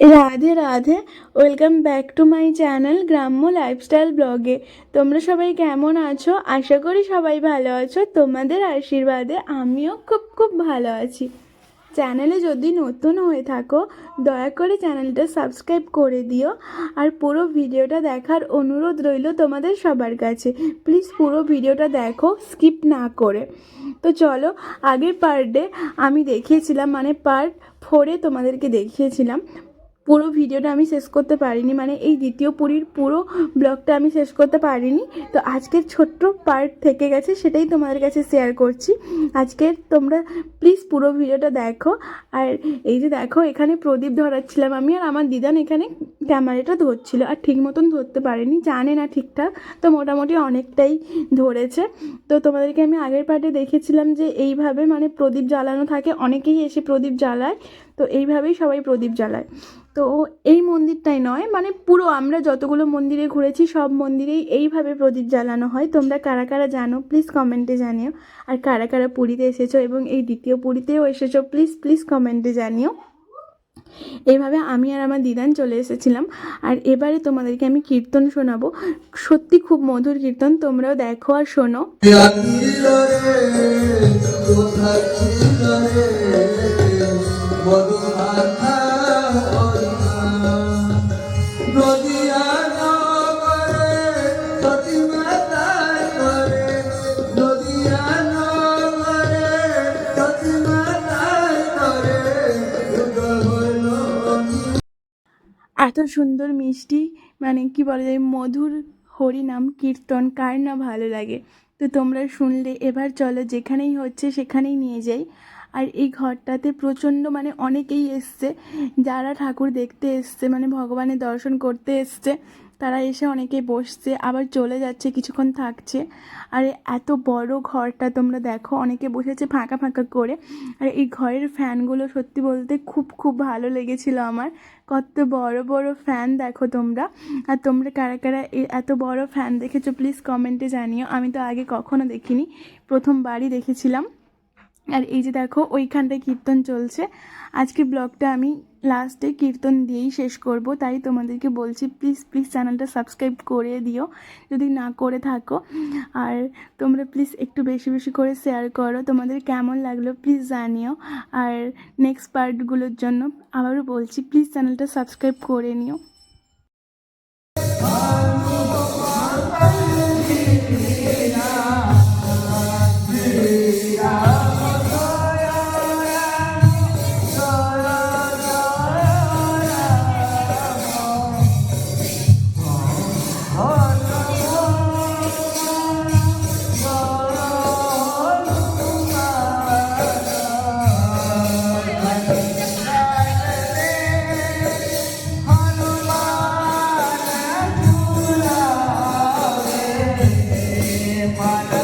Radhe Radhe. Welcome back to my channel গ্রাম্য lifestyle ব্লগে। তোমরা সবাই কেমন আছো? আশা করি সবাই ভালো আছো। তোমাদের আশীর্বাদে আমিও খুব খুব ভালো আছি। চ্যানেলে যদি নতুন হয়ে থাকো দয়া করে চ্যানেলটা সাবস্ক্রাইব করে দিও। আর পুরো ভিডিওটা দেখার অনুরোধ রইল তোমাদের সবার কাছে। প্লিজ পুরো ভিডিওটা দেখো, স্কিপ না করে। তো চলো, আগের পার্টে আমি দেখিয়েছিলাম, মানে পার্ট 4-এ তোমাদেরকে দেখিয়েছিলাম। পুরো ভিডিওটা আমি শেষ করতে পারিনি, মানে এই দ্বিতীয় পুরীর পুরো ব্লগটা আমি শেষ করতে পারিনি। তো আজকের ছোট্ট পার্ট থেকে গেছে, সেটাই তোমাদের কাছে শেয়ার করছি। আজকের তোমরা প্লিজ পুরো ভিডিওটা দেখো। আর এই যে দেখো, এখানে প্রদীপ ধরাচ্ছিলাম আমি, আর আমার দিদান এখানে ক্যামেরাটা ধরছিল, আর ঠিক মতন ধরতে পারেনি, জানে না ঠিকঠাক, তো মোটামুটি অনেকটাই ধরেছে। তো তোমাদেরকে আমি আগের পার্টে দেখেছিলাম যে এইভাবে মানে প্রদীপ জ্বালানো থাকে, অনেকেই এসে প্রদীপ জ্বালায়। তো এইভাবেই সবাই প্রদীপ জ্বালায়। তো এই মন্দিরটাই নয়, মানে পুরো আমরা যতগুলো মন্দিরে ঘুরেছি সব মন্দিরেই এইভাবে প্রদীপ জ্বালানো হয়। তোমরা কারা কারা জানো প্লিজ কমেন্টে জানিও। আর কারা কারা পুরীতে এসেছো এবং এই দ্বিতীয় পুরীতেও এসেছো প্লিজ প্লিজ কমেন্টে জানিও। এইভাবে আমি আর আমার দিদান চলে এসেছিলাম। আর এবারে তোমাদেরকে আমি কীর্তন শোনাবো, সত্যি খুব মধুর কীর্তন, তোমরাও দেখো আর শোনো। এত সুন্দর মিষ্টি, মানে কি বলা যায়, মধুর হরিনাম কীর্তন কার না ভালো লাগে। তো তোমরা শুনলে, এবার চলো যেখানেই হচ্ছে সেখানেই নিয়ে যাই। আর এই ঘরটাতে প্রচণ্ড মানে অনেকেই এসছে, যারা ঠাকুর দেখতে এসছে, মানে ভগবানের দর্শন করতে এসছে, তারা এসে অনেকে বসছে, আবার চলে যাচ্ছে, কিছুক্ষণ থাকছে। আর এত বড় ঘরটা তোমরা দেখো, অনেকে বসেছে ফাঁকা ফাঁকা করে। আর এই ঘরের ফ্যানগুলো সত্যি বলতে খুব খুব ভালো লেগেছিলো আমার। কত বড় বড় ফ্যান দেখো তোমরা। আর তোমরা কারা কারা এত বড় ফ্যান দেখেছো প্লিজ কমেন্টে জানিও। আমি তো আগে কখনো দেখিনি, প্রথমবারই দেখেছিলাম। আর এই যে দেখো, ওইখানটায় কীর্তন চলছে। আজকে ব্লগটা আমি লাস্টে কীর্তন দিয়েই শেষ করব, তাই তোমাদেরকে বলছি প্লিজ প্লিজ চ্যানেলটা সাবস্ক্রাইব করে দিও যদি না করে থাকো। আর তোমরা প্লিজ একটু বেশি বেশি করে শেয়ার করো, তোমাদের কেমন লাগলো প্লিজ জানিও। আর নেক্সট পার্টগুলোর জন্য আবারও বলছি প্লিজ চ্যানেলটা সাবস্ক্রাইব করে নিও। Para